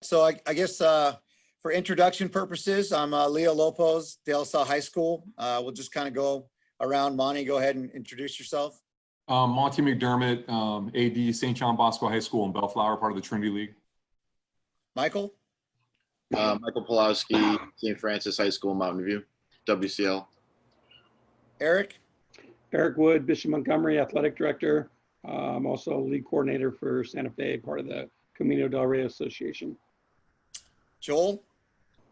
So I guess for introduction purposes, I'm Leo Lopoz, De La Salle High School. We'll just kind of go around. Monty, go ahead and introduce yourself. Monty McDermott, AD, St. John Bosco High School in Bellflower, part of the Trinity League. Michael? Michael Pilawski, St. Francis High School, Mountain View, WCL. Eric? Eric Wood, Bishop Montgomery, Athletic Director. I'm also League Coordinator for Santa Fe, part of the Camino del Rey Association. Joel?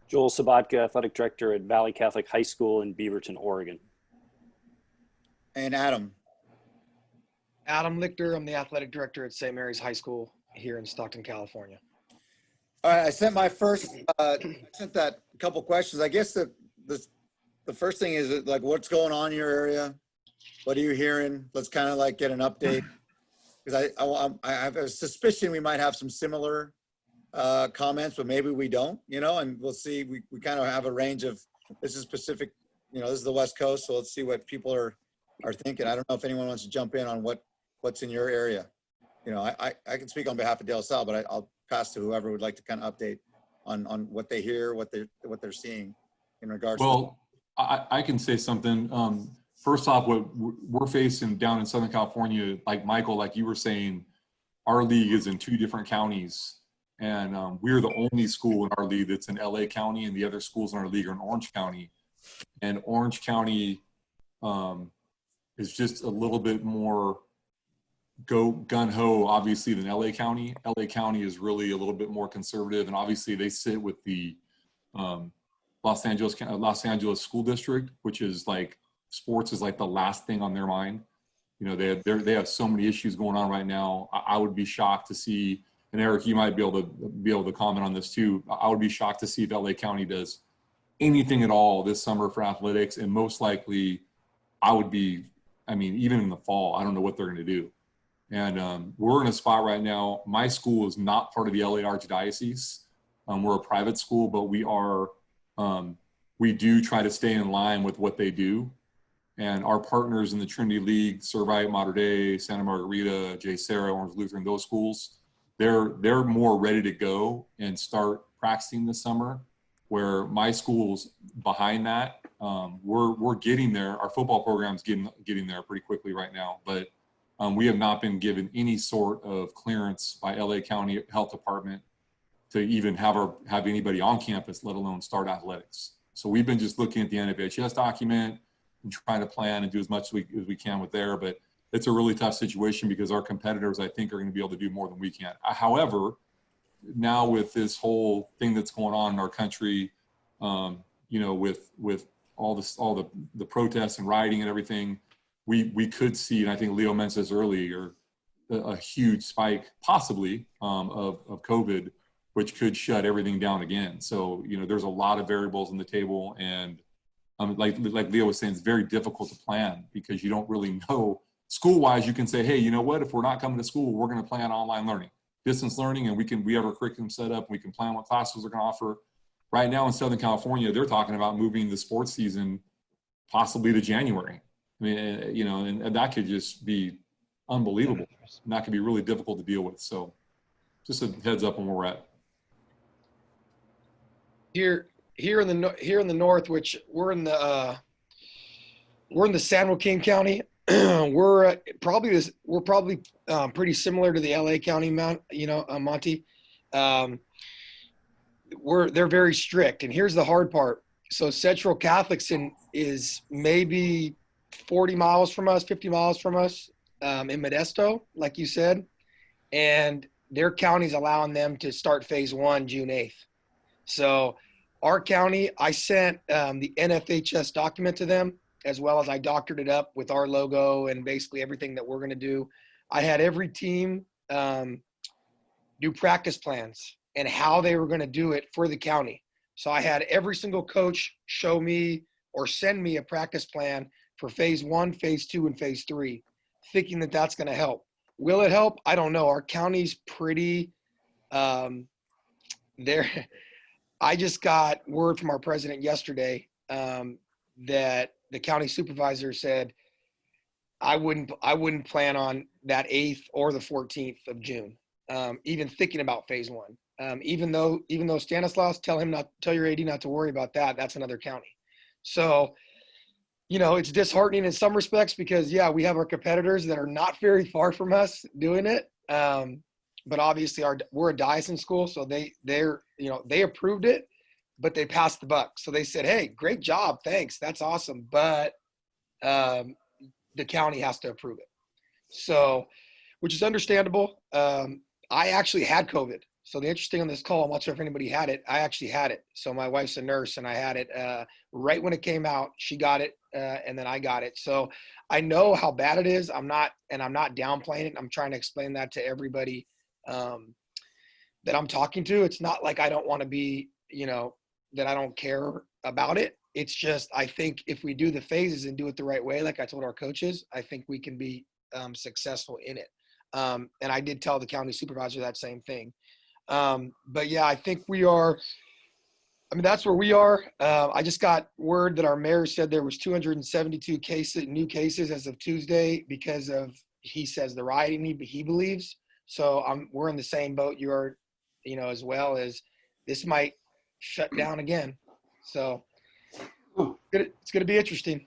Joel Sobotka, Athletic Director at Valley Catholic High School in Beaverton, Oregon. And Adam? Adam Lichter, I'm the Athletic Director at St. Mary's High School here in Stockton, California. All right, I sent my first, I sent that couple questions. I guess the first thing is like, what's going on in your area? What are you hearing? Let's kind of like get an update. Because I have a suspicion we might have some similar comments, but maybe we don't, you know, and we'll see. We kind of have a range of, this is Pacific, you know, this is the West Coast. So let's see what people are thinking. I don't know if anyone wants to jump in on what's in your area. You know, I can speak on behalf of De La Salle, but I'll pass to whoever would like to kind of update on what they hear, what they're seeing in regards to. I can say something. First off, what we're facing down in Southern California, like Michael, like you were saying, our league is in 2 different counties. And we're the only school in our league that's in LA County, and the other schools in our league are in Orange County. And Orange County is just a little bit more gun-ho, obviously, than LA County. LA County is really a little bit more conservative, and obviously they sit with the Los Angeles School District, which is like, sports is like the last thing on their mind. You know, they have so many issues going on right now. I would be shocked to see, and Eric, you might be able to comment on this too. I would be shocked to see if LA County does anything at all this summer for athletics, and most likely even in the fall, I don't know what they're going to do. And we're in a spot right now. My school is not part of the LA Archdiocese. We're a private school, but we do try to stay in line with what they do. And our partners in the Trinity League, Servite, Mater Dei, Santa Margarita, J. Sarah, Orange Lutheran, those schools, they're more ready to go and start practicing this summer, where my school's behind that. We're getting there. Our football program's getting there pretty quickly right now, but we have not been given any sort of clearance by LA County Health Department to even have anybody on campus, let alone start athletics. So we've been just looking at the NFHS document and trying to plan and do as much as we can with there, but it's a really tough situation because our competitors, I think, are going to be able to do more than we can. However, now with this whole thing that's going on in our country, you know, with all the protests and rioting and everything, we could see, and I think Leo mentioned this earlier, a huge spike possibly of COVID, which could shut everything down again. So, you know, there's a lot of variables on the table, and like Leo was saying, it's very difficult to plan because you don't really know. School-wise, you can say, hey, you know what, if we're not coming to school, we're going to plan online learning, distance learning, and we have our curriculum set up, and we can plan what classes we're going to offer. Right now in Southern California, they're talking about moving the sports season possibly to January. I mean, you know, and that could just be unbelievable. And that could be really difficult to deal with. So just a heads up on where we're at. Here in the north, which we're in the San Joaquin County. we're probably pretty similar to the LA County Monty. They're very strict, and here's the hard part. So Central Catholic's is maybe 40 miles from us, 50 miles from us, in Modesto, like you said, and their county's allowing them to start phase 1 June 8th. So our county, I sent the NFHS document to them, as well as I doctored it up with our logo and basically everything that we're going to do. I had every team do practice plans and how they were going to do it for the county. So I had every single coach show me or send me a practice plan for phase 1, phase 2, and phase 3, thinking that that's going to help. Will it help? I don't know. Our county's pretty there. I just got word from our president yesterday that the county supervisor said I wouldn't plan on that 8th or the 14th of June, even thinking about phase 1. Even though Stanislaus, tell your AD not to worry about that. That's another county. So, it's disheartening in some respects because we have our competitors that are not very far from us doing it. But obviously we're a diocesan school, so they approved it, but they passed the buck. So they said, hey, great job. Thanks. That's awesome. But the county has to approve it. So, which is understandable. I actually had COVID. So the interesting on this call, I'm not sure if anybody had it. I actually had it. So my wife's a nurse and I had it right when it came out. She got it and then I got it. So I know how bad it is. I'm not downplaying it. I'm trying to explain that to everybody that I'm talking to. It's not like I don't want to be, that I don't care about it. It's just, I think if we do the phases and do it the right way, like I told our coaches, I think we can be successful in it. And I did tell the county supervisor that same thing. But I think we are, that's where we are. I just got word that our mayor said there was 272 new cases as of Tuesday because of, he says, the rioting he believes. So we're in the same boat you are, as well as this might shut down again. So it's going to be interesting.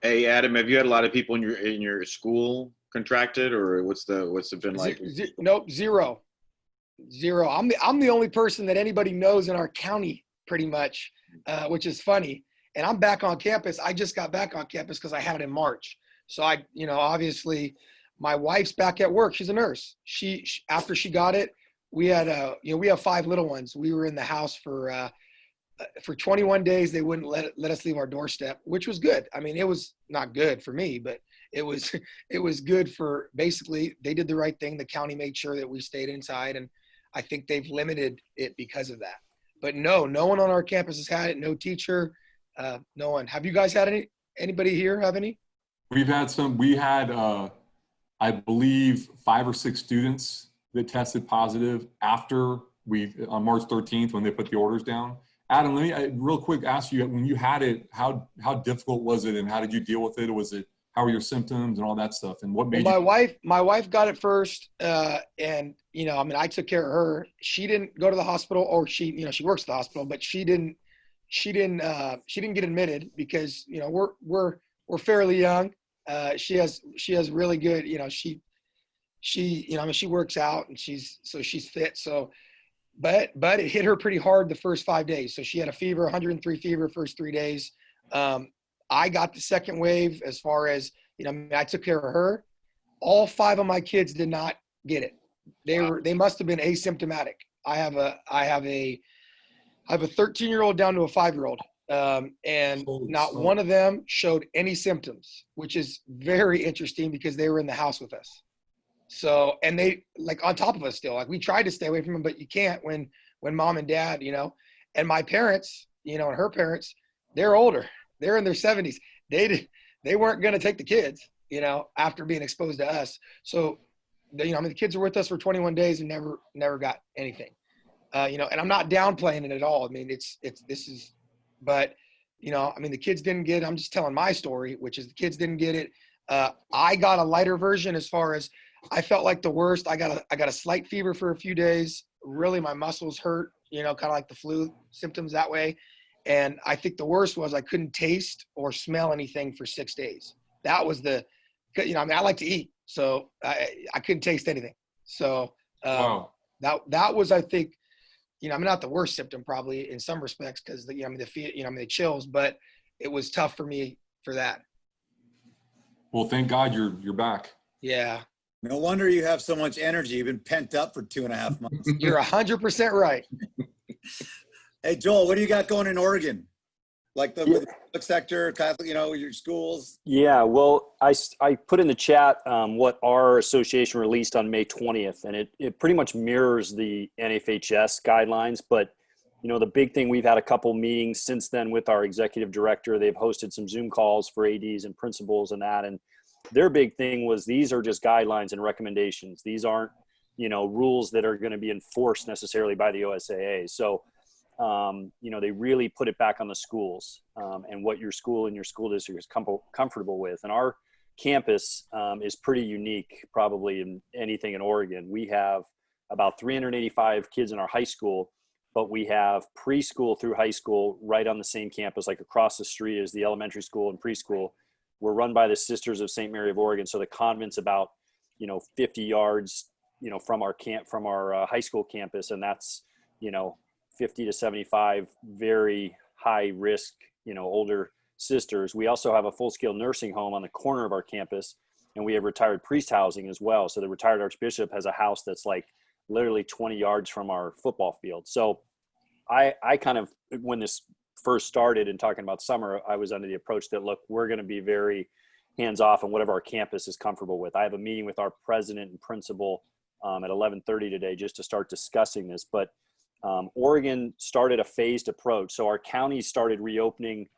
Hey, Adam, have you had a lot of people in your school contracted, or what's it been like? Nope, zero. I'm the only person that anybody knows in our county pretty much, which is funny. And I'm back on campus. I just got back on campus because I had it in March. So obviously my wife's back at work. She's a nurse. She after she got it, we had we have 5 little ones. We were in the house for 21 days. They wouldn't let us leave our doorstep, which was good. It was not good for me, but it was good for, basically they did the right thing. The county made sure that we stayed inside, and I think they've limited it because of that. But no one on our campus has had it. No teacher, no one. Have you guys had anybody here have any? We had, I believe 5 or 6 students that tested positive after on March 13th, when they put the orders down. Adam, let me real quick ask you, when you had it, how difficult was it and how did you deal with it? How were your symptoms and all that stuff? And what made my wife got it first. And, I took care of her. She didn't go to the hospital, or she works at the hospital, but she didn't get admitted because, we're fairly young. She has really good, she works out and she's fit. So, but it hit her pretty hard the first 5 days. So she had a fever, 103 fever, first 3 days. I got the second wave as far as, I took care of her. All 5 of my kids did not get it. They must've been asymptomatic. I have a 13-year-old down to a 5-year-old. And not one of them showed any symptoms, which is very interesting because they were in the house with us. So, and they on top of us still, we tried to stay away from them, but you can't when mom and dad, and my parents, and her parents, they're older, they're in their 70s. They weren't going to take the kids, after being exposed to us. So, the kids were with us for 21 days and never got anything, and I'm not downplaying it at all. But the kids didn't get it. I'm just telling my story, which is the kids didn't get it. I got a lighter version as far as I felt like the worst. I got a slight fever for a few days. Really, my muscles hurt, kind of like the flu symptoms that way. And I think the worst was I couldn't taste or smell anything for 6 days. That was I like to eat, so I couldn't taste anything. So Wow. that was, I think, not the worst symptom probably in some respects because the chills, but it was tough for me for that. Well, thank God you're back. Yeah. No wonder you have so much energy. You've been pent up for 2.5 months. You're 100% right. Hey, Joel, what do you got going in Oregon? With the public sector, Catholic, your schools? Yeah, well, I put in the chat what our association released on May 20th, and it pretty much mirrors the NFHS guidelines. But, the big thing, we've had a couple meetings since then with our executive director. They've hosted some Zoom calls for ADs and principals and that. And their big thing was these are just guidelines and recommendations. These aren't, rules that are going to be enforced necessarily by the OSAA. So, they really put it back on the schools and what your school and your school district is comfortable with. And our campus is pretty unique, probably in anything in Oregon. We have about 385 kids in our high school, but we have preschool through high school right on the same campus, like across the street is the elementary school and preschool. We're run by the Sisters of St. Mary of Oregon. So the convent's about, 50 yards, from our high school campus. And that's, 50 to 75 very high risk, older sisters. We also have a full scale nursing home on the corner of our campus, and we have retired priest housing as well. So the retired archbishop has a house that's like literally 20 yards from our football field. So I kind of, when this first started and talking about summer, I was under the approach that, look, we're going to be very hands off on whatever our campus is comfortable with. I have a meeting with our president and principal at 11:30 today just to start discussing this. But Oregon started a phased approach. So our counties started reopening.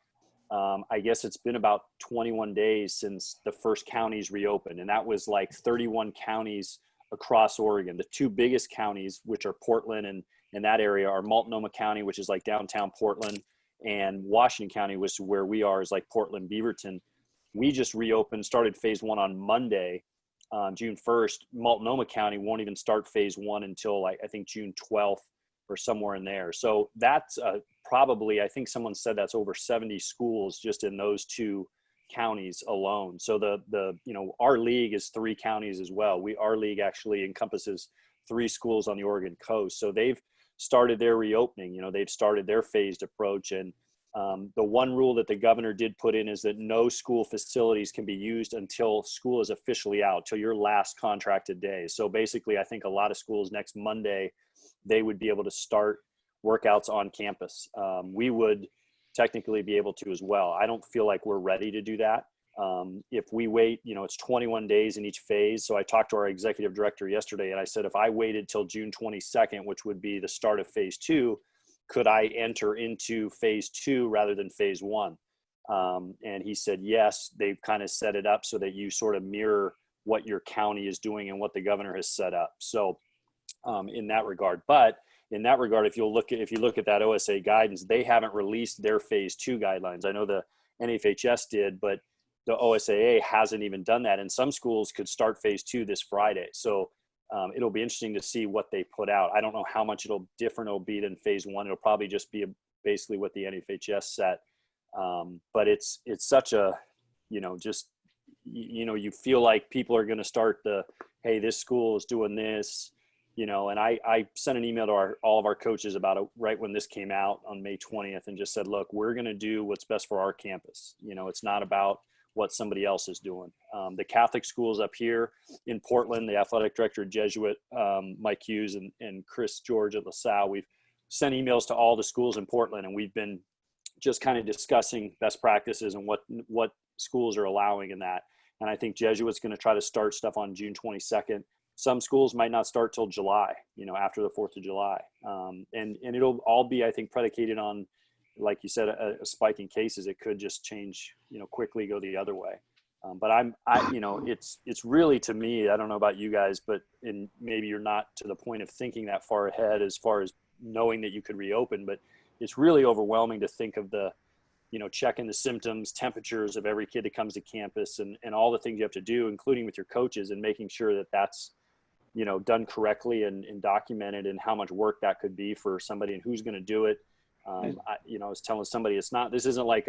I guess it's been about 21 days since the first counties reopened. And that was like 31 counties across Oregon. The two biggest counties, which are Portland and in that area, are Multnomah County, which is like downtown Portland, and Washington County, which is where we are, is like Portland, Beaverton. We just reopened, started phase one on Monday, June 1st. Multnomah County won't even start phase one until like, I think June 12th or somewhere in there. So that's probably, I think someone said that's over 70 schools just in those two counties alone. So our league is 3 counties as well. Our league actually encompasses 3 schools on the Oregon coast. So they've started their reopening, they've started their phased approach. And the one rule that the governor did put in is that no school facilities can be used until school is officially out, till your last contracted day. So basically, I think a lot of schools next Monday, they would be able to start workouts on campus. We would technically be able to as well. I don't feel like we're ready to do that. If we wait, it's 21 days in each phase. So I talked to our executive director yesterday and I said, if I waited till June 22nd, which would be the start of phase 2, could I enter into phase 2 rather than phase 1? And he said, yes, they've kind of set it up so that you sort of mirror what your county is doing and what the governor has set up. So in that regard, if you look at that OSA guidance, they haven't released their phase 2 guidelines. I know the NFHS did, but the OSAA hasn't even done that. And some schools could start phase 2 this Friday. So it'll be interesting to see what they put out. I don't know how much different it'll be than phase 1. It'll probably just be basically what the NFHS set. But it's such a, you feel like people are going to start hey, this school is doing this, and I sent an email to all of our coaches about it right when this came out on May 20th and just said, look, we're going to do what's best for our campus. It's not about what somebody else is doing. The Catholic schools up here in Portland, the athletic director, Jesuit, Mike Hughes and Chris George at LaSalle, we've sent emails to all the schools in Portland, and we've been just kind of discussing best practices and what schools are allowing in that. And I think Jesuit's going to try to start stuff on June 22nd. Some schools might not start till July, after the 4th of July. And it'll all be, I think, predicated on, like you said, a spike in cases. It could just change, quickly go the other way. But it's really, to me, I don't know about you guys, but maybe you're not to the point of thinking that far ahead as far as knowing that you could reopen, but it's really overwhelming to think of checking the symptoms, temperatures of every kid that comes to campus and all the things you have to do, including with your coaches, and making sure that that's, done correctly and documented, and how much work that could be for somebody and who's going to do it. I was telling somebody, this isn't like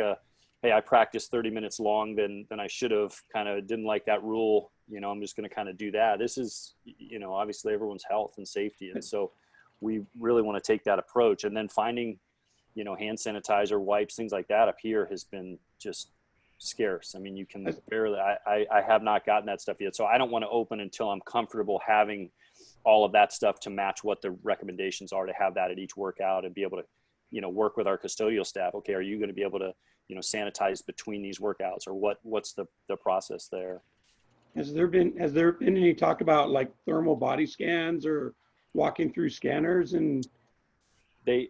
hey, I practiced 30 minutes long than I should have, kind of didn't like that rule. I'm just going to kind of do that. This is, obviously everyone's health and safety. And so we really want to take that approach, and then finding, hand sanitizer, wipes, things like that up here has been just scarce. I mean, you can barely, I have not gotten that stuff yet. So I don't want to open until I'm comfortable having all of that stuff to match what the recommendations are, to have that at each workout and be able to, work with our custodial staff. Okay, are you going to be able to, sanitize between these workouts, or what's the process there? Has there been any talk about like thermal body scans or walking through scanners? And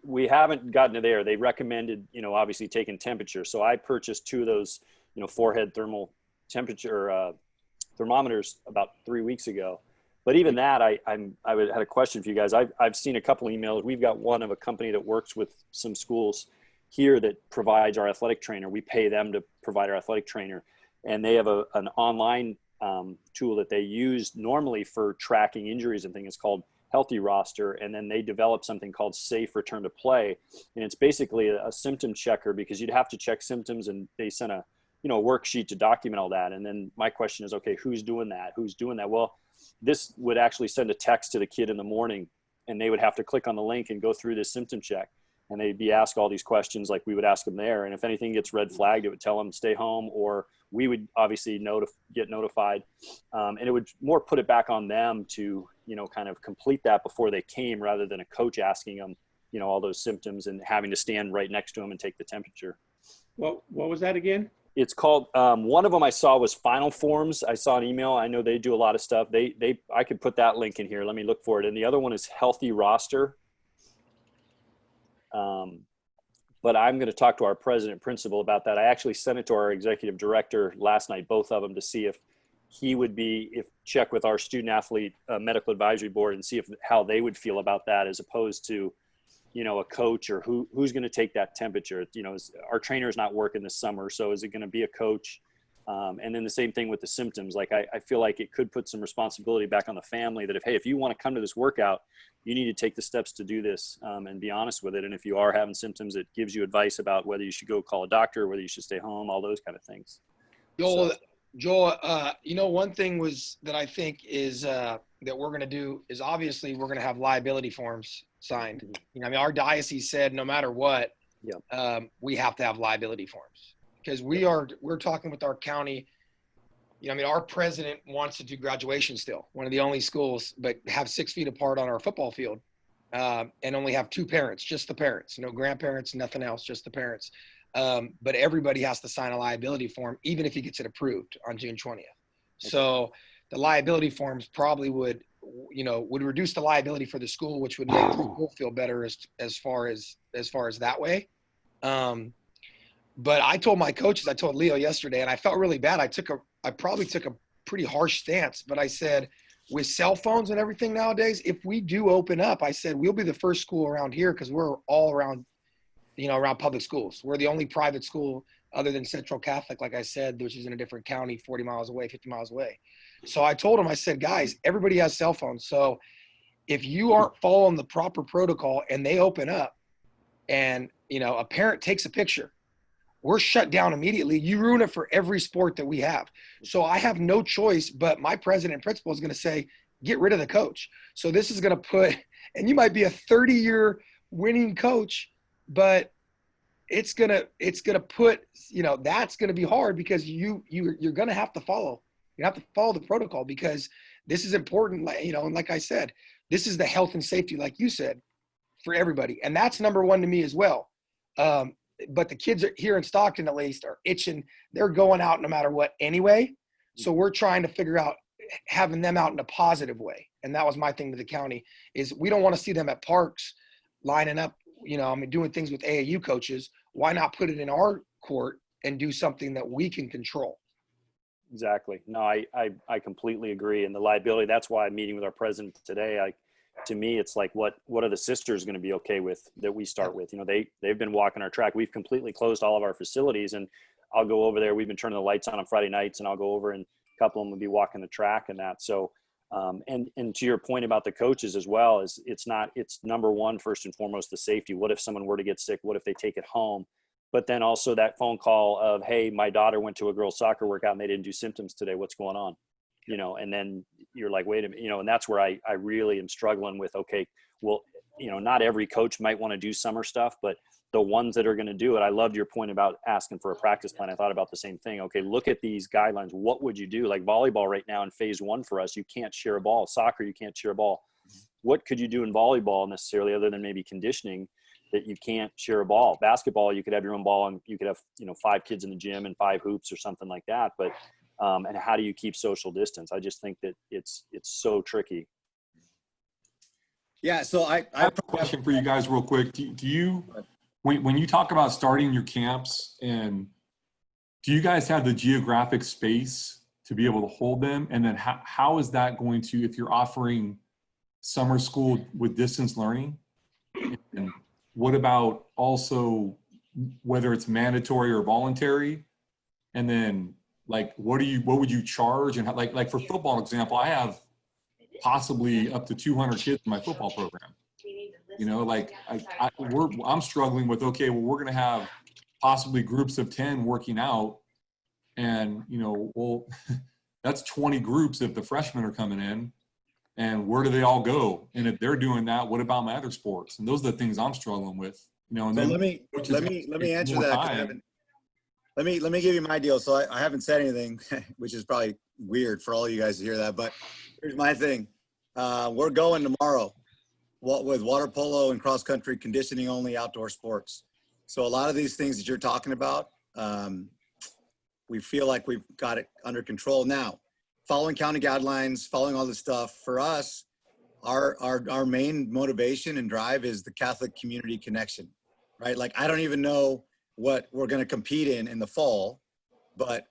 we haven't gotten to there. They recommended, obviously taking temperature. So I purchased 2 of those, forehead thermal temperature thermometers about 3 weeks ago. But even that, I had a question for you guys. I've seen a couple emails. We've got one of a company that works with some schools here that provides our athletic trainer. We pay them to provide our athletic trainer, and they have an online tool that they use normally for tracking injuries and things. It's called healthy roster, and then they developed something called safe return to play. And it's basically a symptom checker, because you'd have to check symptoms, and they sent a worksheet to document all that. And then my question is, okay, who's doing that? Well, this would actually send a text to the kid in the morning, and they would have to click on the link and go through this symptom check. And they'd be asked all these questions like we would ask them there. And if anything gets red flagged, it would tell them stay home, or we would obviously get notified. And it would more put it back on them to, kind of complete that before they came, rather than a coach asking them, all those symptoms and having to stand right next to them and take the temperature. What was that again? It's called, one of them I saw was Final Forms. I saw an email. I know they do a lot of stuff. I could put that link in here. Let me look for it. And the other one is Healthy Roster. But I'm going to talk to our president principal about that. I actually sent it to our executive director last night, both of them, to see if he would check with our student athlete medical advisory board and see how they would feel about that, as opposed to, a coach, or who's going to take that temperature. Our trainer is not working this summer, so is it going to be a coach? And then the same thing with the symptoms. Like I feel like it could put some responsibility back on the family that if you want to come to this workout, you need to take the steps to do this, and be honest with it. And if you are having symptoms, it gives you advice about whether you should go call a doctor, or whether you should stay home, all those kind of things. Joel, one thing that I think is that we're going to do is, obviously we're going to have liability forms signed. Our diocese said no matter what, we have to have liability forms, because we're talking with our county. Our president wants to do graduation still, one of the only schools, but have 6 feet apart on our football field, and only have 2 parents, just the parents, no grandparents, nothing else, just the parents. But everybody has to sign a liability form, even if he gets it approved on June 20th. So the liability forms probably would reduce the liability for the school, which would make the school feel better as far as that way. But I told my coaches, I told Leo yesterday, and I felt really bad. I probably took a pretty harsh stance, but I said, with cell phones and everything nowadays, if we do open up, I said, we'll be the first school around here, because we're all around public schools. We're the only private school other than Central Catholic, like I said, which is in a different county, 40 miles away, 50 miles away. So I told them, I said, guys, everybody has cell phones. So if you aren't following the proper protocol and they open up and, a parent takes a picture, we're shut down immediately. You ruin it for every sport that we have. So I have no choice, but my president and principal is going to say, get rid of the coach. So this is going to put, and you might be a 30-year winning coach, but it's going to put, that's going to be hard, because you're going to have to follow. You have to follow the protocol, because this is important. And like I said, this is the health and safety, like you said, for everybody. And that's number one to me as well. But the kids here in Stockton, at least, are itching. They're going out no matter what anyway. So we're trying to figure out having them out in a positive way. And that was my thing to the county, is we don't want to see them at parks lining up, doing things with AAU coaches. Why not put it in our court and do something that we can control? Exactly. No, I completely agree. And the liability, that's why I'm meeting with our president today. To me, it's like, what are the sisters going to be okay with that we start with? They've been walking our track. We've completely closed all of our facilities, and I'll go over there. We've been turning the lights on Friday nights, and I'll go over, and a couple of them will be walking the track and that. So, and to your point about the coaches as well, it's number one, first and foremost, the safety. What if someone were to get sick? What if they take it home? But then also that phone call of, hey, my daughter went to a girls' soccer workout and they didn't do symptoms today. What's going on? And then you're like, wait a minute, and that's where I really am struggling with, okay, well, not every coach might want to do summer stuff, but the ones that are going to do it, I loved your point about asking for a practice plan. I thought about the same thing. Okay, look at these guidelines. What would you do? Like volleyball right now in phase 1 for us, you can't share a ball. Soccer, you can't share a ball. What could you do in volleyball necessarily, other than maybe conditioning, that you can't share a ball? Basketball, you could have your own ball, and you could have, 5 kids in the gym and 5 hoops or something like that. But and how do you keep social distance? I just think that it's so tricky. Yeah. So I have a question for you guys real quick. Do you, when you talk about starting your camps, and do you guys have the geographic space to be able to hold them? And then how is that going to, if you're offering summer school with distance learning, and what about also whether it's mandatory or voluntary? And then like, what would you charge? And like for football example, I have possibly up to 200 kids in my football program. You know, like I'm struggling with, okay, well, we're going to have possibly groups of 10 working out, and, you know, well, that's 20 groups if the freshmen are coming in, and where do they all go? And if they're doing that, what about my other sports? And those are the things I'm struggling with, you know. And So then let me answer that. 'Cause let me give you my deal. So I haven't said anything, which is probably weird for all you guys to hear that, but here's my thing. We're going tomorrow with water polo and cross country, conditioning only, outdoor sports. So a lot of these things that you're talking about, we feel like we've got it under control now. Following county guidelines, following all this stuff. For us, our main motivation and drive is the Catholic community connection, right? Like, I don't even know what we're going to compete in the fall, but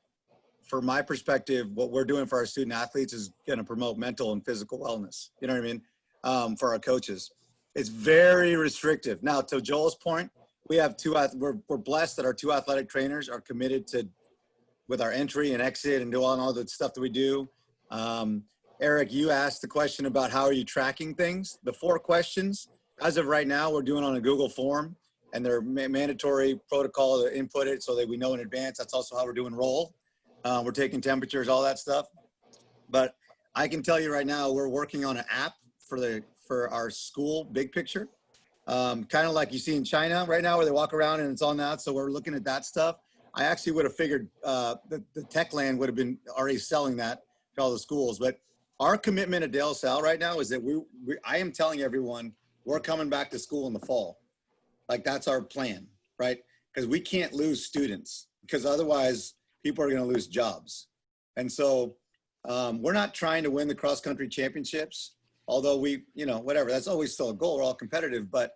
from my perspective, what we're doing for our student athletes is going to promote mental and physical wellness. You know what I mean? For our coaches, it's very restrictive. Now, to Joel's point, we have we're blessed that our 2 athletic trainers are committed to, with our entry and exit and doing all the stuff that we do. Eric, you asked the question about how are you tracking things? The 4 questions, as of right now, we're doing on a Google form, and they're mandatory protocol to input it so that we know in advance. That's also how we're doing roll. We're taking temperatures, all that stuff. But I can tell you right now, we're working on an app for our school big picture. Kind of like you see in China right now, where they walk around and it's on that. So we're looking at that stuff. I actually would have figured the Techland would have been already selling that to all the schools. But our commitment at De La Salle right now is that I am telling everyone we're coming back to school in the fall. Like, that's our plan, right? Because we can't lose students, because otherwise people are going to lose jobs. And so we're not trying to win the cross country championships, although whatever, that's always still a goal. We're all competitive, but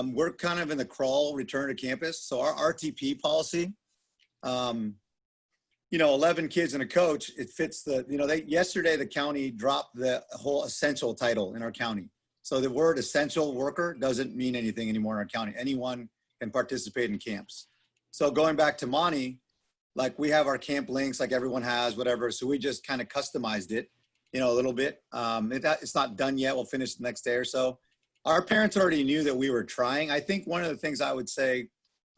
we're kind of in the crawl return to campus. So our RTP policy, 11 kids and a coach, it fits yesterday the county dropped the whole essential title in our county. So the word essential worker doesn't mean anything anymore in our county. Anyone can participate in camps. So going back to Monty, like, we have our camp links like everyone has, whatever. So we just kind of customized it, a little bit. It's not done yet. We'll finish the next day or so. Our parents already knew that we were trying. I think one of the things I would say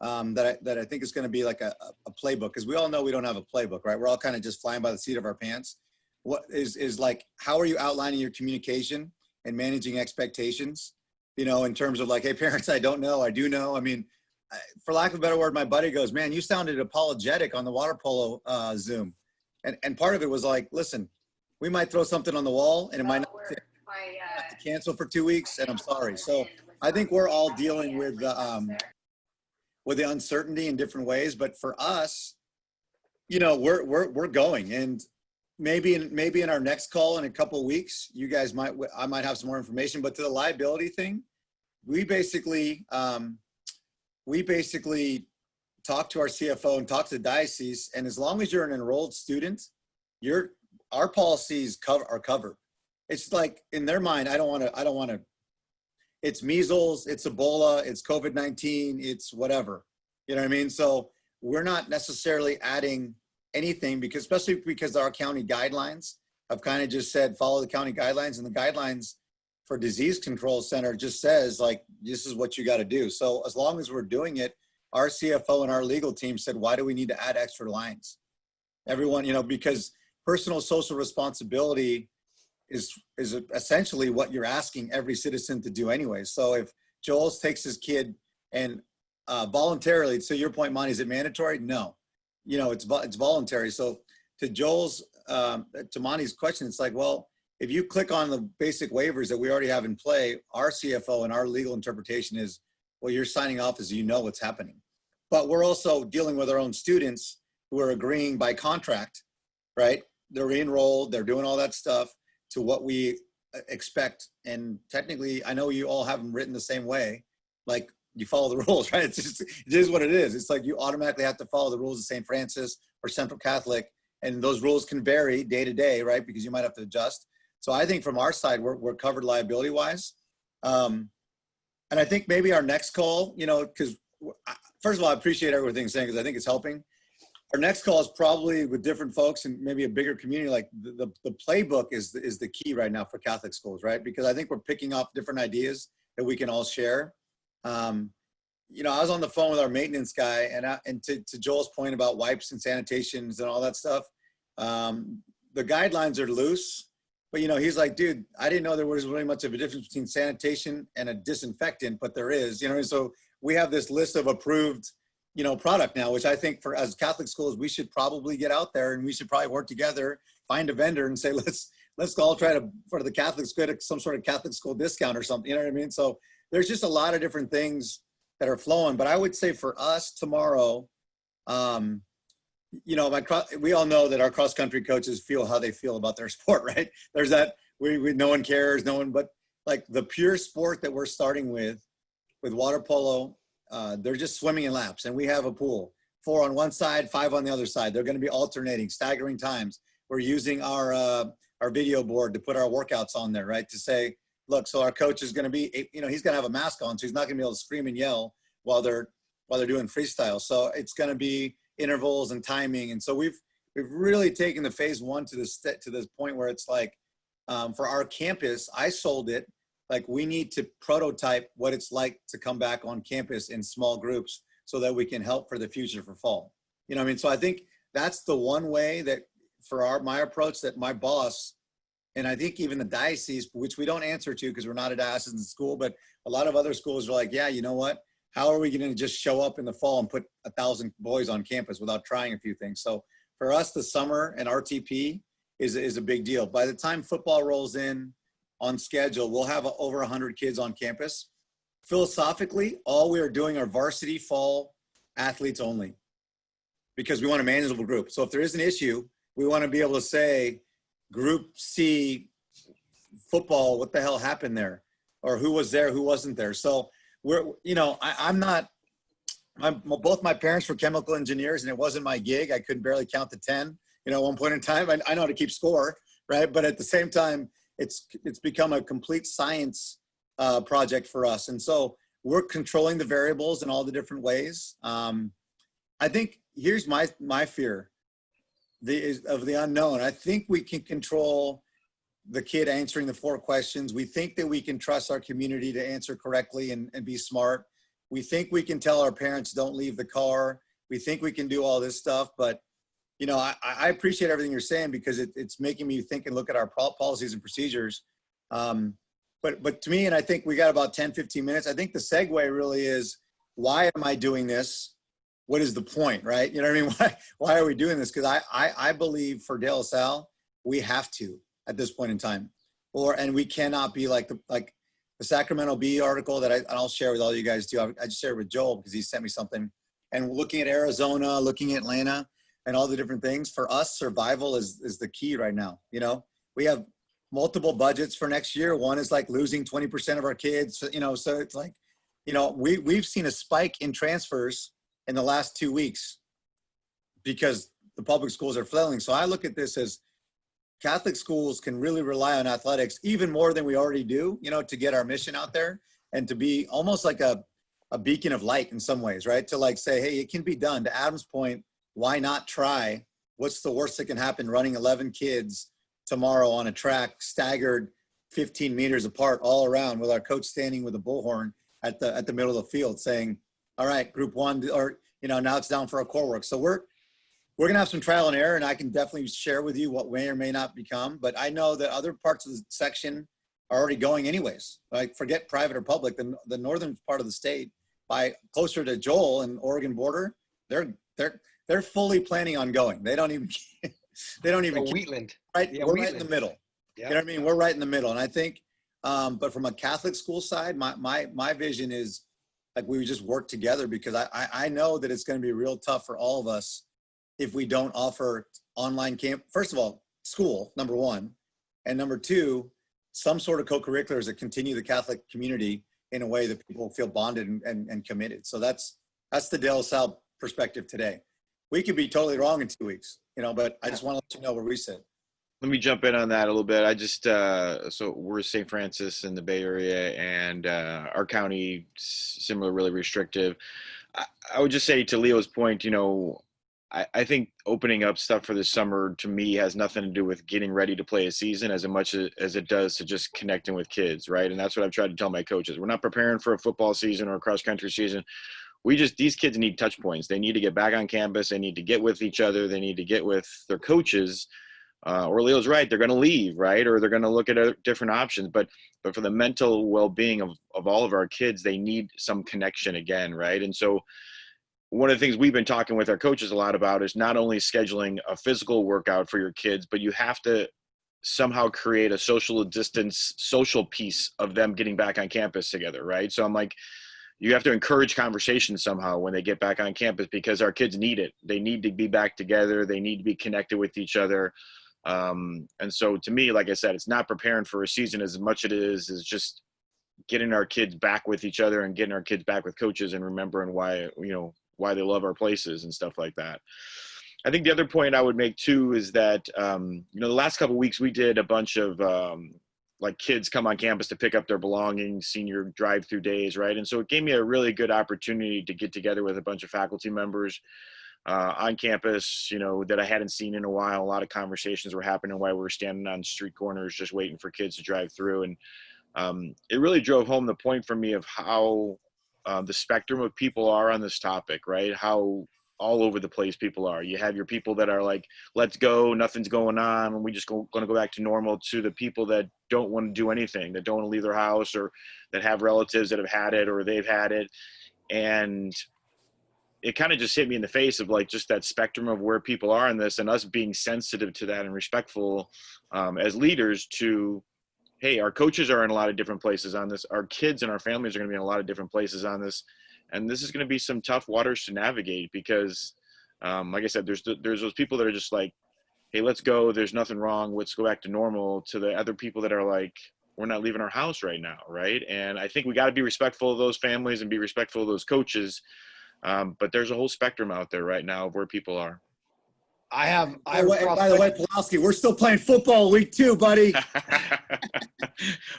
that I think is going to be like a playbook, because we all know we don't have a playbook, right? We're all kind of just flying by the seat of our pants. What is like, how are you outlining your communication and managing expectations, in terms of like, hey, parents, I don't know, I do know. I mean, for lack of a better word, my buddy goes, man, you sounded apologetic on the water polo Zoom. And part of it was like, listen, we might throw something on the wall and it might not have to cancel for 2 weeks, and I'm sorry. So I think we're all dealing with the uncertainty in different ways. But for us, we're going, and maybe in our next call in a couple of weeks, I might have some more information. But to the liability thing, we basically talk to our CFO and talk to the diocese, and as long as you're an enrolled student, our policies are covered. It's like, in their mind, I don't want to. It's measles, it's Ebola, it's COVID-19, it's whatever. You know what I mean? So we're not necessarily adding anything, especially because our county guidelines have kind of just said, follow the county guidelines, and the guidelines for Disease Control Center just says, like, this is what you got to do. So as long as we're doing it, our CFO and our legal team said, why do we need to add extra lines? Everyone, because personal social responsibility is essentially what you're asking every citizen to do anyway. So if Joel takes his kid and voluntarily, to your point, Monty, is it mandatory? No, it's voluntary. So to Monty's question, it's like, well, if you click on the basic waivers that we already have in play, our CFO and our legal interpretation is, well, you're signing off as what's happening. But we're also dealing with our own students who are agreeing by contract, right? They're enrolled, they're doing all that stuff to what we expect. And technically, I know you all have them written the same way, like, you follow the rules, right? It is what it is. It's like you automatically have to follow the rules of St. Francis or Central Catholic, and those rules can vary day to day, right? Because you might have to adjust. So I think from our side, we're covered liability wise. And I think maybe our next call, because first of all, I appreciate everything saying, because I think it's helping. our next call is probably with different folks and maybe a bigger community. Like the playbook is the key right now for Catholic schools, right? Because I think we're picking up different ideas that we can all share. You know, I was on the phone with our maintenance guy, and to Joel's point about wipes and sanitations and all that stuff, the guidelines are loose, but you know, he's like, dude, I didn't know there was really much of a difference between sanitation and a disinfectant, but there is, you know, and so we have this list of approved, you know, product now, which I think for as Catholic schools, we should probably get out there and we should probably work together, find a vendor and say, let's all try to, for the Catholics, get some sort of Catholic school discount or something, you know what I mean? So there's just a lot of different things that are flowing, but I would say for us tomorrow, you know, we all know that our cross country coaches feel how they feel about their sport, right? There's that, no one cares, but like the pure sport that we're starting with water polo, they're just swimming in laps, and we have a pool, 4 on one side, 5 on the other side. They're going to be alternating, staggering times. We're using our video board to put our workouts on there, right? To say, look, so our coach is going to be, you know, he's going to have a mask on, so he's not going to be able to scream and yell while they're doing freestyle. So it's going to be intervals and timing. And so we've really taken the phase 1 to this point where it's like, for our campus, I sold it like we need to prototype what it's like to come back on campus in small groups so that we can help for the future for fall. You know what I mean? So I think that's the one way that for my approach that my boss, and I think even the diocese, which we don't answer to because we're not a diocesan school, but a lot of other schools are like, yeah, you know what? How are we going to just show up in the fall and put 1,000 boys on campus without trying a few things? So for us, the summer and RTP is a big deal. By the time football rolls in on schedule, we'll have over 100 kids on campus. Philosophically, all we are doing are varsity fall athletes only because we want a manageable group. So if there is an issue, we want to be able to say, Group C football, what the hell happened there? Or who was there, who wasn't there? So we're, you know, both my parents were chemical engineers and it wasn't my gig. I couldn't barely count to 10, you know, at one point in time. I know how to keep score, right? But at the same time, it's become a complete science project for us. And so we're controlling the variables in all the different ways. I think here's my fear of the unknown. I think we can control the kid answering the 4 questions. We think that we can trust our community to answer correctly and be smart. We think we can tell our parents don't leave the car. We think we can do all this stuff, but you know, I appreciate everything you're saying because it's making me think and look at our policies and procedures. But to me, and I think we got about 10, 15 minutes. I think the segue really is, why am I doing this? What is the point, right? You know what I mean? Why are we doing this? Because I believe for De La Salle, we have to at this point in time, and we cannot be like the Sacramento Bee article that I'll share with all you guys too. I just shared with Joel because he sent me something, and looking at Arizona, looking at Atlanta, and all the different things. For us, survival is the key right now. You know, we have multiple budgets for next year. One is like losing 20% of our kids, you know, so it's like, you know, we've seen a spike in transfers in the last 2 weeks because the public schools are flailing. So I look at this as Catholic schools can really rely on athletics even more than we already do, you know, to get our mission out there and to be almost like a beacon of light in some ways, right? To like say, hey, it can be done. To Adam's point, why not try? What's the worst that can happen? Running 11 kids tomorrow on a track, staggered 15 meters apart all around, with our coach standing with a bullhorn at the middle of the field saying, all right, group 1, or, you know, now it's down for a core work. So we're going to have some trial and error, and I can definitely share with you what may or may not become, but I know that other parts of the section are already going anyways. Like, forget private or public, the northern part of the state, by closer to Joel and Oregon border, they're fully planning on going. They don't even Wheatland. Right, yeah, we're Wheatland. right in the middle. Yeah. You know what I mean? We're right in the middle. And I think, but from a Catholic school side, my vision is like we would just work together, because I know that it's going to be real tough for all of us if we don't offer online camp. First of all, school, number 1, and number 2, some sort of co-curriculars that continue the Catholic community in a way that people feel bonded and committed. So that's the De La Salle perspective today. We could be totally wrong in 2 weeks, you know, but I just want to let you know where we sit. Let me jump in on that a little bit. I just, so we're St. Francis in the Bay Area, and our county, similar, really restrictive. I would just say, to Leo's point, you know, I think opening up stuff for this summer to me has nothing to do with getting ready to play a season as much as it does to just connecting with kids, right? And that's what I've tried to tell my coaches. We're not preparing for a football season or a cross country season. These kids need touch points. They need to get back on campus. They need to get with each other. They need to get with their coaches. Or Leo's right. They're going to leave, right? Or they're going to look at different options. But for the mental well-being of all of our kids, they need some connection again, right? And so one of the things we've been talking with our coaches a lot about is not only scheduling a physical workout for your kids, but you have to somehow create a social distance, social piece of them getting back on campus together, right? So I'm like, you have to encourage conversation somehow when they get back on campus because our kids need it. They need to be back together. They need to be connected with each other. And so to me, like I said, it's not preparing for a season as much as it is just getting our kids back with each other and getting our kids back with coaches and remembering why they love our places and stuff like that. I think the other point I would make too is that, the last couple of weeks we did a bunch of like kids come on campus to pick up their belongings, senior drive-through days, right? And so it gave me a really good opportunity to get together with a bunch of faculty members on campus, that I hadn't seen in a while. A lot of conversations were happening while we were standing on street corners just waiting for kids to drive through. And it really drove home the point for me of how the spectrum of people are on this topic, right? How all over the place people are. You have your people that are like, let's go, nothing's going on, and we just going to go back to normal, to the people that don't want to do anything, that don't want to leave their house, or that have relatives that have had it or they've had it. And it kind of just hit me in the face of like just that spectrum of where people are in this, and us being sensitive to that and respectful as leaders to, hey, our coaches are in a lot of different places on this. Our kids and our families are going to be in a lot of different places on this. And this is going to be some tough waters to navigate because, like I said, there's those people that are just like, hey, let's go. There's nothing wrong. Let's go back to normal, to the other people that are like, we're not leaving our house right now, right? And I think we got to be respectful of those families and be respectful of those coaches. But there's a whole spectrum out there right now of where people are. By the way, Pilawski, we're still playing football week 2, buddy.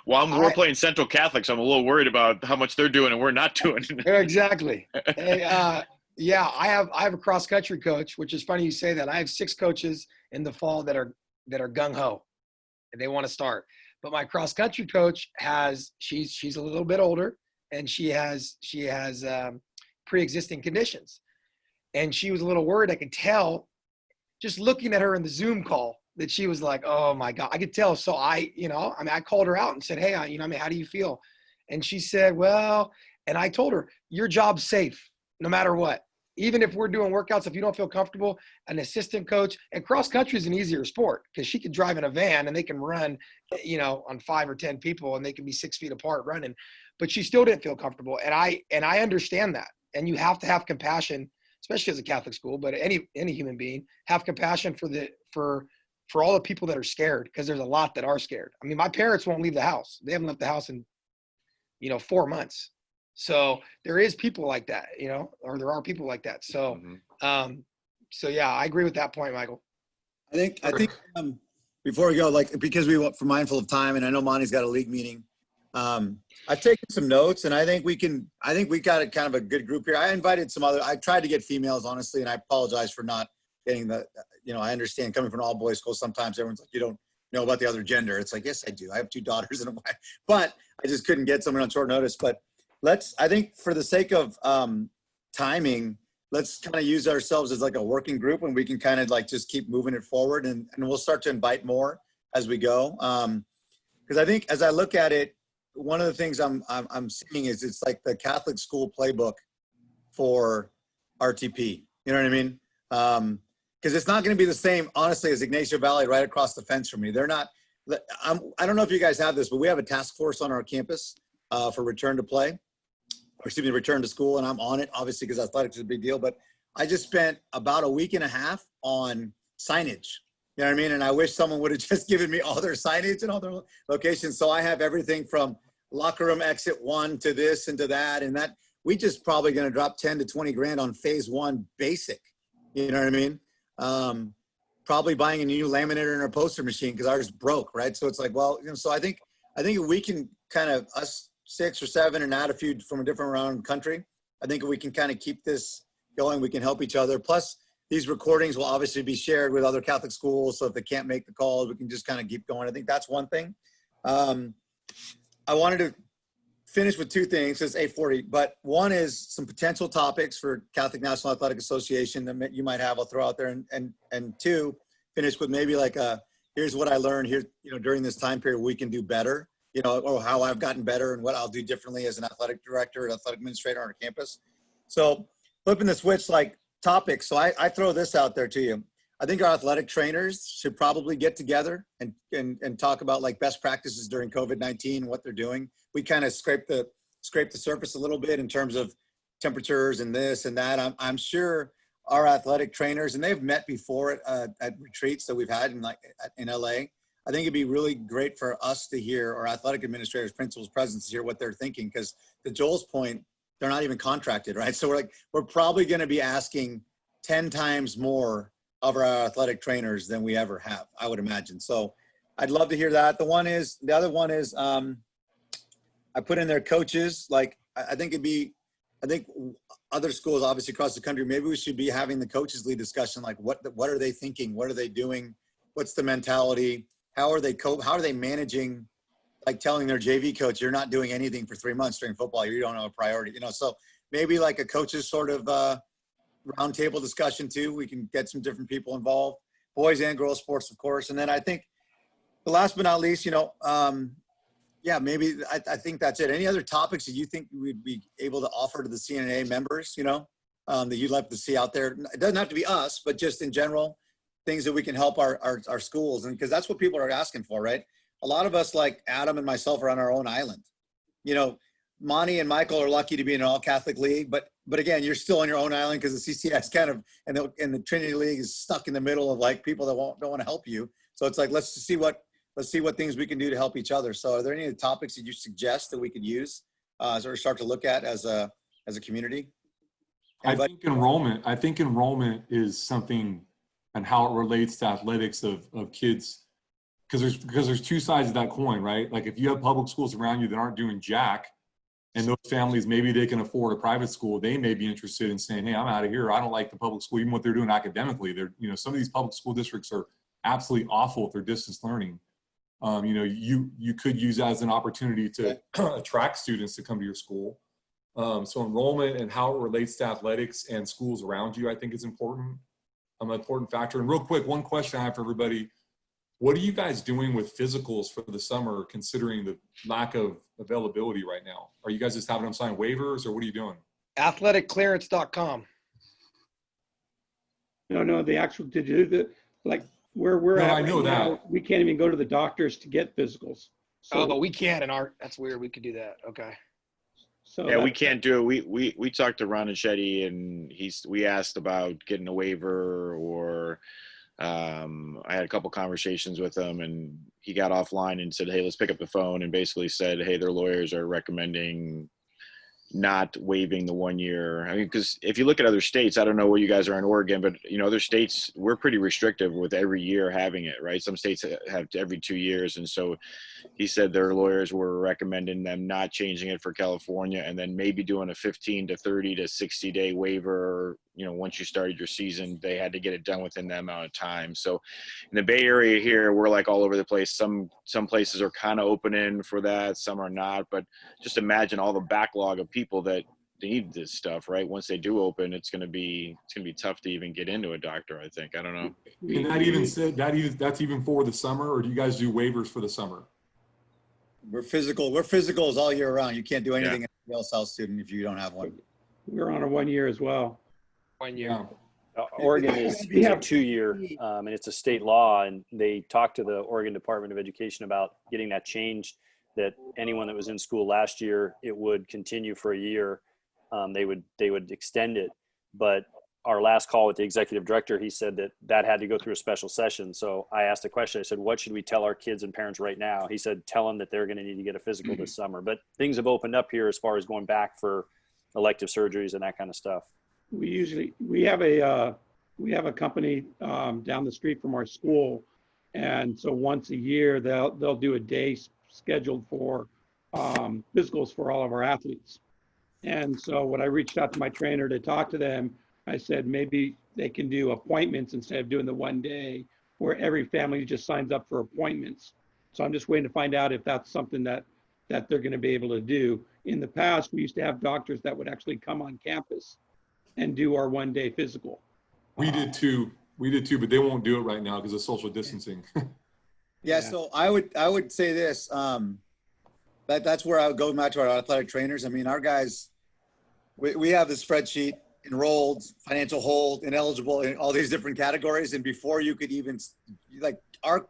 Well, we're playing Central Catholic, so I'm a little worried about how much they're doing and we're not doing. Exactly. Hey, I have a cross country coach, which is funny you say that. I have 6 coaches in the fall that are gung ho and they want to start. But my cross country coach she's a little bit older and she has pre-existing conditions, and she was a little worried. I could tell just looking at her in the Zoom call that she was like, oh my God, I could tell. So I called her out and said, hey, how do you feel? And she said, well, and I told her, your job's safe no matter what. Even if we're doing workouts, if you don't feel comfortable, an assistant coach, and cross country is an easier sport because she can drive in a van and they can run, on 5 or 10 people and they can be 6 feet apart running, but she still didn't feel comfortable. And I understand that. And you have to have compassion, especially as a Catholic school, but any human being, have compassion for all the people that are scared, because there's a lot that are scared. I mean, my parents won't leave the house. They haven't left the house in, 4 months. So there is people like that, or there are people like that. So, yeah, I agree with that point, Michael. I think before we go, because we went for mindful of time, and I know Monty's got a league meeting. I've taken some notes, and I think we got a kind of a good group here. I invited I tried to get females, honestly, and I apologize for not getting I understand coming from an all boys school. Sometimes everyone's like, you don't know about the other gender. It's like, yes, I do. I have 2 daughters and a wife, but I just couldn't get someone on short notice. But I think for the sake of timing, let's kind of use ourselves as like a working group, and we can kind of like just keep moving it forward, and we'll start to invite more as we go. Because I think as I look at it, one of the things I'm seeing is it's like the Catholic school playbook for RTP. You know what I mean? Because it's not going to be the same, honestly, as Ignacio Valley right across the fence from me. They're not. I don't know if you guys have this, but we have a task force on our campus for return to play, or excuse me, return to school, and I'm on it obviously because athletics is a big deal. But I just spent about a week and a half on signage. You know what I mean? And I wish someone would have just given me all their signage and all their locations. So I have everything from locker room exit 1 to this and to that. And that we just probably going to drop 10 to 20 grand on phase 1 basic. You know what I mean? Probably buying a new laminator and a poster machine because ours broke, right? So it's like, well, so I think if we can kind of, us 6 or 7 and add a few from a different around the country, I think if we can kind of keep this going, we can help each other. Plus, these recordings will obviously be shared with other Catholic schools. So if they can't make the calls, we can just kind of keep going. I think that's one thing. I wanted to finish with two things. It's 8:40, but one is some potential topics for Catholic National Athletic Association that you might have. I'll throw out there, and two, finish with maybe like here's what I learned here, during this time period we can do better, or how I've gotten better and what I'll do differently as an athletic director, an athletic administrator on our campus. So flipping the switch, like topics. So I throw this out there to you. I think our athletic trainers should probably get together and talk about like best practices during COVID-19, what they're doing. We kind of scrape the surface a little bit in terms of temperatures and this and that. I'm sure our athletic trainers, and they've met before at retreats that we've had in LA. I think it'd be really great for us to hear, our athletic administrators, principals, presidents, to hear what they're thinking. Because to Joel's point, they're not even contracted, right? So we're probably going to be asking 10 times more of our athletic trainers than we ever have, I would imagine. So I'd love to hear that. The other one is I put in there coaches. Like I think other schools obviously across the country, maybe we should be having the coaches lead discussion. Like what are they thinking? What are they doing? What's the mentality? How are they managing, like telling their JV coach, you're not doing anything for 3 months during football. You don't have a priority, so maybe like a coaches sort of roundtable discussion too. We can get some different people involved, boys and girls sports, of course. And then I think the last but not least, maybe I think that's it. Any other topics that you think we'd be able to offer to the CNAA members, that you'd like to see out there? It doesn't have to be us, but just in general, things that we can help our schools. And because that's what people are asking for, right? A lot of us, like Adam and myself, are on our own island. Monty and Michael are lucky to be in an all-Catholic league, but again, you're still on your own island because the CCS kind of, and the Trinity League is stuck in the middle of like people that don't want to help you. So it's like, let's see what things we can do to help each other. So are there any topics that you suggest that we could use or start to look at as a community? I think enrollment is something, and how it relates to athletics of kids, because there's two sides of that coin, right? Like if you have public schools around you that aren't doing jack, and those families, maybe they can afford a private school, they may be interested in saying, hey, I'm out of here. I don't like the public school, even what they're doing academically. Some of these public school districts are absolutely awful with their distance learning. You could use that as an opportunity to attract students to come to your school. So enrollment and how it relates to athletics and schools around you, I think is important. An important factor. And real quick, one question I have for everybody. What are you guys doing with physicals for the summer, considering the lack of availability right now? Are you guys just having them sign waivers, or what are you doing? Athleticclearance.com. No, the actual, to do the, like where we're at I know right now, that. we can't even go to the doctors to get physicals. So, But we can that's weird. We could do that. Okay. So Yeah, we can't do it. We talked to Ron and Shetty, and we asked about getting a waiver, or I had a couple conversations with him, and he got offline and said, hey, let's pick up the phone, and basically said, hey, their lawyers are recommending not waiving the 1 year. I mean, because if you look at other states, I don't know where you guys are in Oregon, but other states, we're pretty restrictive with every year having it, right? Some states have every 2 years. And so he said their lawyers were recommending them not changing it for California, and then maybe doing a 15 to 30 to 60 day waiver. Once you started your season, they had to get it done within that amount of time. So in the Bay Area here, we're like all over the place. Some places are kind of opening for that, some are not, but just imagine all the backlog of people that need this stuff, right? Once they do open, it's going to be tough to even get into a doctor, I think. I don't know. And that's even for the summer, or do you guys do waivers for the summer? We're physicals all year round. You can't do anything as a South student if you don't have one. we're on a 1 year as well. 1 year. Yeah. Oregon is a 2 year, and it's a state law. And they talked to the Oregon Department of Education about getting that changed, that anyone that was in school last year, it would continue for a year. They would extend it. But our last call with the executive director, he said that had to go through a special session. So I asked a question. I said, what should we tell our kids and parents right now? He said, tell them that they're going to need to get a physical this summer. But things have opened up here as far as going back for elective surgeries and that kind of stuff. We have a company down the street from our school, and so once a year they'll do a day scheduled for physicals for all of our athletes. And so when I reached out to my trainer to talk to them, I said, maybe they can do appointments instead of doing the one day, where every family just signs up for appointments. So I'm just waiting to find out if that's something that they're going to be able to do. In the past, we used to have doctors that would actually come on campus and do our one-day physical. We did too, but they won't do it right now because of social distancing. Yeah, so I would say this, that's where I would go back to our athletic trainers. I mean, our guys, we have the spreadsheet, enrolled, financial hold, ineligible, in all these different categories. And before you could even, like, our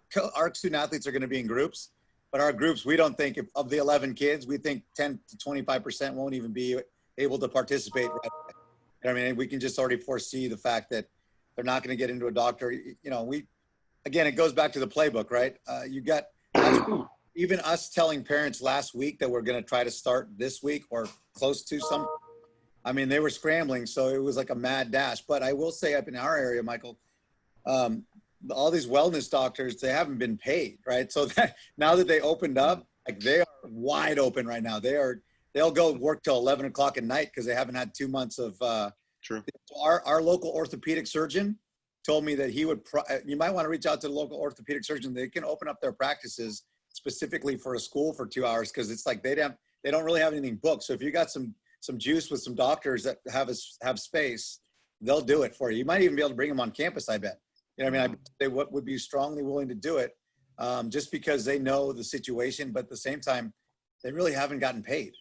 student athletes are going to be in groups, but our groups, we don't think, of the 11 kids, we think 10 to 25% won't even be able to participate. Right away. I mean, we can just already foresee the fact that they're not going to get into a doctor. You know, again, it goes back to the playbook, right? You got even us telling parents last week that we're going to try to start this week or close to some. I mean, they were scrambling, so it was like a mad dash. But I will say, up in our area, Michael, all these wellness doctors, they haven't been paid, right? So that now that they opened up, like, they are wide open right now. They'll go work till 11 o'clock at night because they haven't had 2 months of. True. Our local orthopedic surgeon told me that he would. You might want to reach out to the local orthopedic surgeon. They can open up their practices specifically for a school for 2 hours because it's like they don't really have anything booked. So if you got some juice with some doctors that have space, they'll do it for you. You might even be able to bring them on campus, I bet. You know what I mean? They would be strongly willing to do it just because they know the situation, but at the same time, they really haven't gotten paid.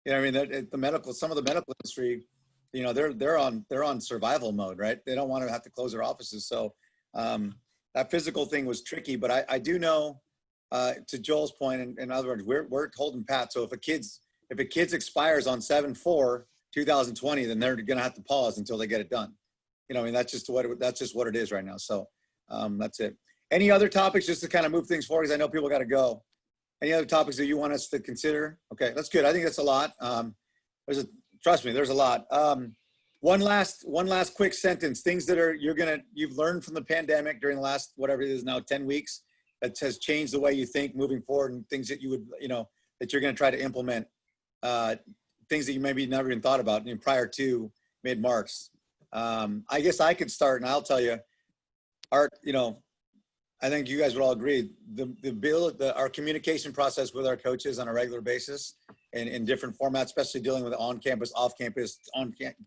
You know what I mean? Some of the medical industry, you know, they're on survival mode, right? They don't want to have to close their offices. So that physical thing was tricky, but I do know, to Joel's point, in other words, we're holding pat. So if a kid's expires on 7/4/2020, then they're going to have to pause until they get it done. You know, I mean, that's just what it is right now. So that's it. Any other topics just to kind of move things forward? Because I know people got to go. Any other topics that you want us to consider? Okay, that's good. I think that's a lot. Trust me, there's a lot. One last quick sentence. Things that you've learned from the pandemic during the last, whatever it is now, 10 weeks, that has changed the way you think moving forward, and things that you would, you know, that you're going to try to implement. Things that you maybe never even thought about prior to mid-March. I guess I could start, and I'll tell you, I think you guys would all agree, our communication process with our coaches on a regular basis and in different formats, especially dealing with on-campus, off-campus,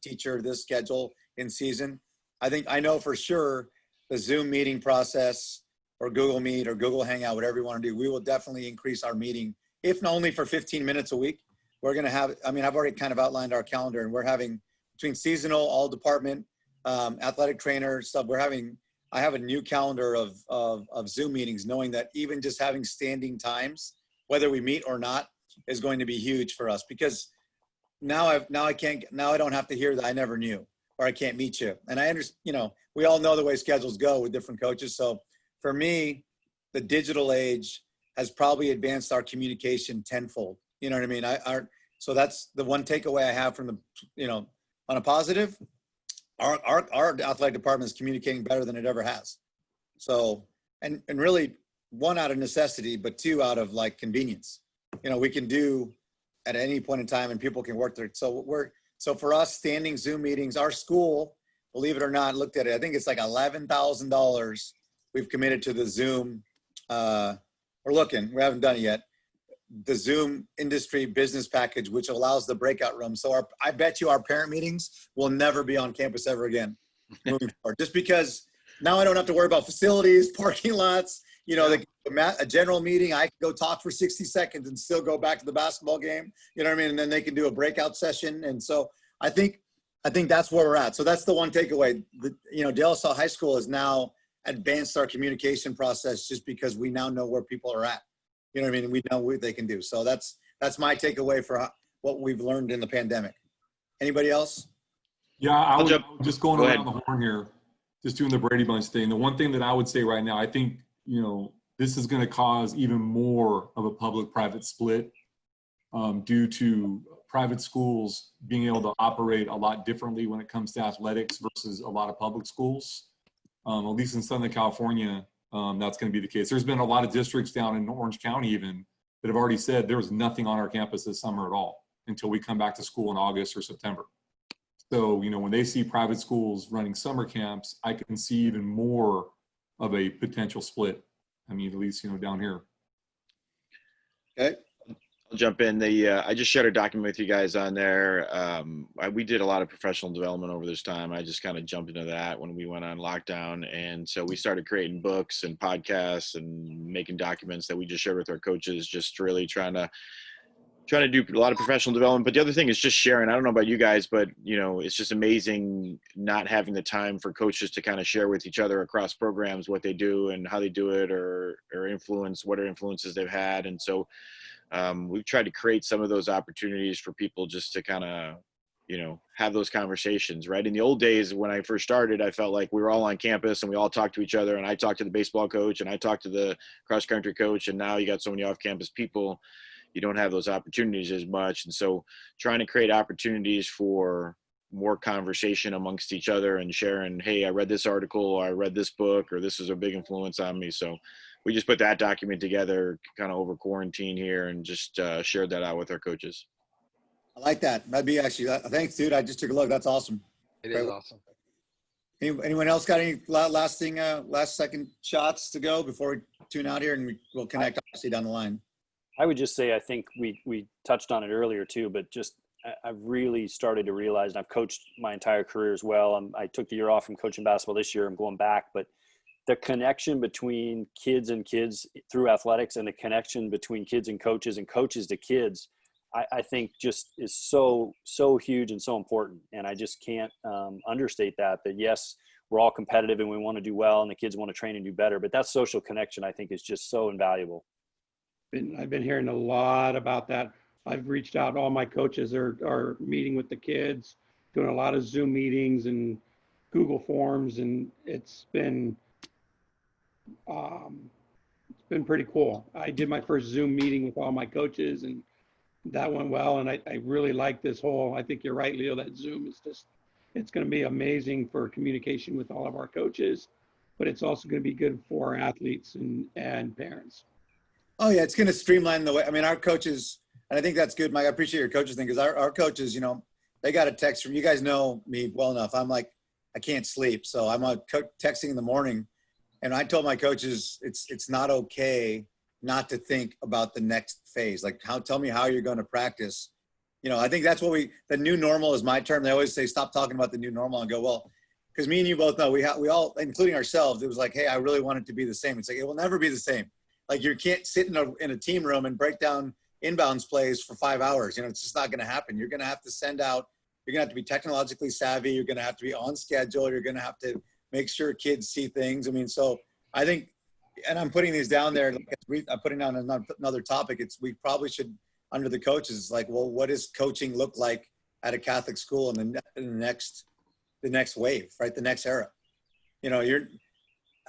teacher, this schedule in season. I know for sure the Zoom meeting process or Google Meet or Google Hangout, whatever you want to do, we will definitely increase our meeting, if not only for 15 minutes a week. We're going to have, I've already kind of outlined our calendar, and we're having between seasonal, all department, athletic trainer stuff. I have a new calendar of Zoom meetings, knowing that even just having standing times, whether we meet or not, is going to be huge for us, because now I don't have to hear that I never knew or I can't meet you. And I understand, we all know the way schedules go with different coaches. So for me, the digital age has probably advanced our communication tenfold. You know what I mean? So that's the one takeaway I have from on a positive. Our athletic department is communicating better than it ever has. So, and really, one, out of necessity, but two, out of like convenience. We can do at any point in time and people can work there. So for us, standing Zoom meetings, our school, believe it or not, looked at it. I think it's like $11,000 we've committed to the Zoom. We're looking, we haven't done it yet. The Zoom industry business package, which allows the breakout room. So I bet you our parent meetings will never be on campus ever again moving forward. Just because now I don't have to worry about facilities, parking lots, a general meeting. I can go talk for 60 seconds and still go back to the basketball game. You know what I mean? And then they can do a breakout session. And so I think that's where we're at. So that's the one takeaway. De La Salle High School has now advanced our communication process just because we now know where people are at. You know what I mean? We know what they can do. So that's my takeaway for what we've learned in the pandemic. Anybody else? Yeah, I was just going Go around ahead. the horn here, just doing the Brady Bunch thing. The one thing that I would say right now, I think, this is going to cause even more of a public-private split due to private schools being able to operate a lot differently when it comes to athletics versus a lot of public schools. At least in Southern California, that's going to be the case. There's been a lot of districts down in Orange County even that have already said there was nothing on our campus this summer at all until we come back to school in August or September. So, you know, when they see private schools running summer camps, I can see even more of a potential split. I mean, at least, you know, down here. Okay. I'll jump in. I just shared a document with you guys on there. We did a lot of professional development over this time. I just kind of jumped into that when we went on lockdown. And so we started creating books and podcasts and making documents that we just shared with our coaches, just really trying to do a lot of professional development. But the other thing is just sharing. I don't know about you guys, but, you know, it's just amazing not having the time for coaches to kind of share with each other across programs what they do and how they do it, or what are influences they've had. And so we've tried to create some of those opportunities for people just to kind of, you know, have those conversations, right? In the old days, when I first started, I felt like we were all on campus and we all talked to each other, and I talked to the baseball coach and I talked to the cross country coach. And now you got so many off campus people, you don't have those opportunities as much. And so trying to create opportunities for more conversation amongst each other and sharing, hey, I read this article, or I read this book, or this is a big influence on me. So we just put that document together kind of over quarantine here and just shared that out with our coaches. I like that. That'd be actually, thanks, dude. I just took a look. That's awesome. It is awesome. Anyone else got any last second shots to go before we tune out here, and we'll connect obviously down the line? I would just say, I think we touched on it earlier too, but just I've really started to realize, and I've coached my entire career as well. I took the year off from coaching basketball this year. I'm going back, but the connection between kids and kids through athletics, and the connection between kids and coaches to kids, I think just is so huge and so important. And I just can't understate that yes, we're all competitive and we want to do well, and the kids want to train and do better, but that social connection, I think, is just so invaluable. I've been hearing a lot about that. I've reached out. All my coaches are meeting with the kids, doing a lot of Zoom meetings and Google Forms, and it's been pretty cool. I did my first Zoom meeting with all my coaches, and that went well. And I really like this whole. I think you're right, Leo. That Zoom is it's going to be amazing for communication with all of our coaches, but it's also going to be good for our athletes and parents. Oh yeah, it's going to streamline the way. I mean, our coaches, and I think that's good, Mike. I appreciate your coaches thing, because our coaches, you know, they got a text from, you guys know me well enough. I'm like, I can't sleep, so I'm texting in the morning, and I told my coaches it's not okay not to think about the next phase. Like, tell me how you're going to practice. You know, I think that's what the new normal is my term. They always say, stop talking about the new normal, and go, well, because me and you both know we all, including ourselves, it was like, hey, I really want it to be the same. It's like, it will never be the same. Like, you can't sit in a team room and break down inbounds plays for 5 hours. You know, it's just not going to happen. You're going to have to send out, you're going to have to be technologically savvy. You're going to have to be on schedule. You're going to have to make sure kids see things. I mean, so I think, and I'm putting these down there, I'm putting down another topic. We probably should, under the coaches, like, well, what does coaching look like at a Catholic school in the next wave, right? The next era. You know,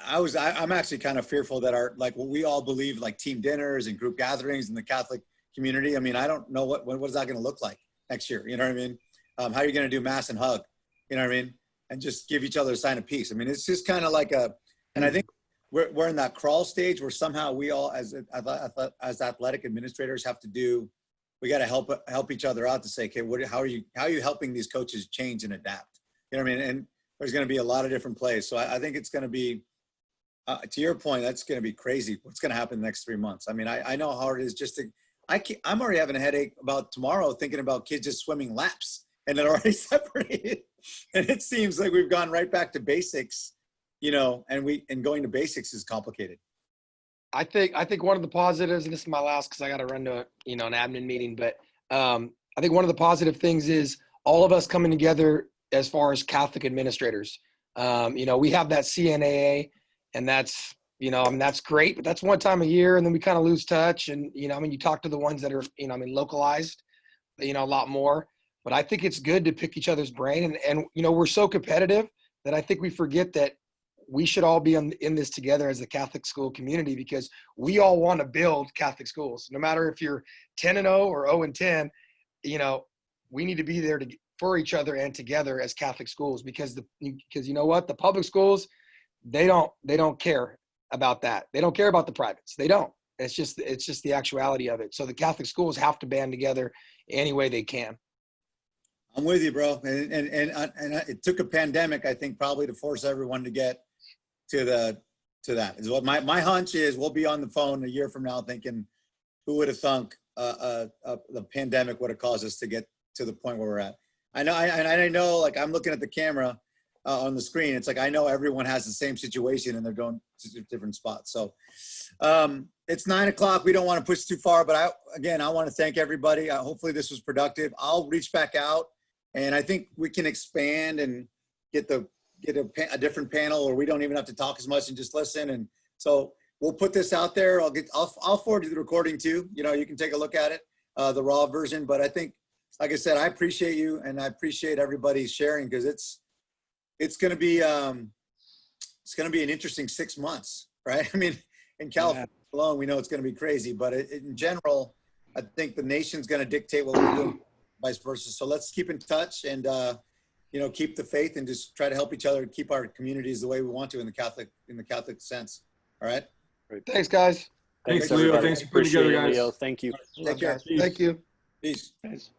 I'm actually kind of fearful that we all believe, like, team dinners and group gatherings in the Catholic community. I mean, I don't know what is that going to look like next year? You know what I mean? How are you going to do mass and hug? You know what I mean? And just give each other a sign of peace. I mean, it's just kind of like and I think we're in that crawl stage where somehow we all, as athletic administrators, we got to help each other out to say, okay, how are you helping these coaches change and adapt? You know what I mean? And there's going to be a lot of different plays. So I think it's going to be, to your point, that's going to be crazy. What's going to happen in the next 3 months? I mean, I know how hard it is just to, I'm already having a headache about tomorrow thinking about kids just swimming laps and they're already separated. And it seems like we've gone right back to basics, you know, and going to basics is complicated. I think one of the positives, and this is my last because I got to run to an admin meeting, but I think one of the positive things is all of us coming together as far as Catholic administrators. You know, we have that CNAA, and that's, you know, I mean, that's great, but that's one time a year, and then we kind of lose touch. And, you know, I mean, you talk to the ones that are, you know, I mean, localized, you know, a lot more. But I think it's good to pick each other's brain. And you know, we're so competitive that I think we forget that we should all be in this together as the Catholic school community, because we all want to build Catholic schools. No matter if you're 10-0 or 0-10, you know, we need to be there for each other and together as Catholic schools, because you know what, the public schools, they don't care about that. They don't care about the privates. They don't. It's just the actuality of it. So the Catholic schools have to band together any way they can. I'm with you, bro. And it took a pandemic, I think, probably to force everyone to get to that. Is what my hunch is. We'll be on the phone a year from now thinking, who would have thunk the pandemic would have caused us to get to the point where we're at. I know, like I'm looking at the camera on the screen. It's like, I know everyone has the same situation and they're going to different spots. So it's 9 o'clock. We don't want to push too far, but I want to thank everybody. Hopefully this was productive. I'll reach back out and I think we can expand and get a different panel where we don't even have to talk as much and just listen. And so we'll put this out there. I'll forward you the recording too. You know, you can take a look at it, the raw version, but I think, like I said, I appreciate you and I appreciate everybody sharing because it's going to be an interesting 6 months, right? I mean, in California alone, we know it's going to be crazy, but in general, I think the nation's going to dictate what we do, vice versa. So let's keep in touch and, keep the faith and just try to help each other keep our communities the way we want to in the Catholic sense. All right. Great. Thanks, guys. Thanks, Leo. everybody. Thanks for putting Appreciate together, it, guys. Leo. Thank you. Take care. Thank you. Peace. Thanks.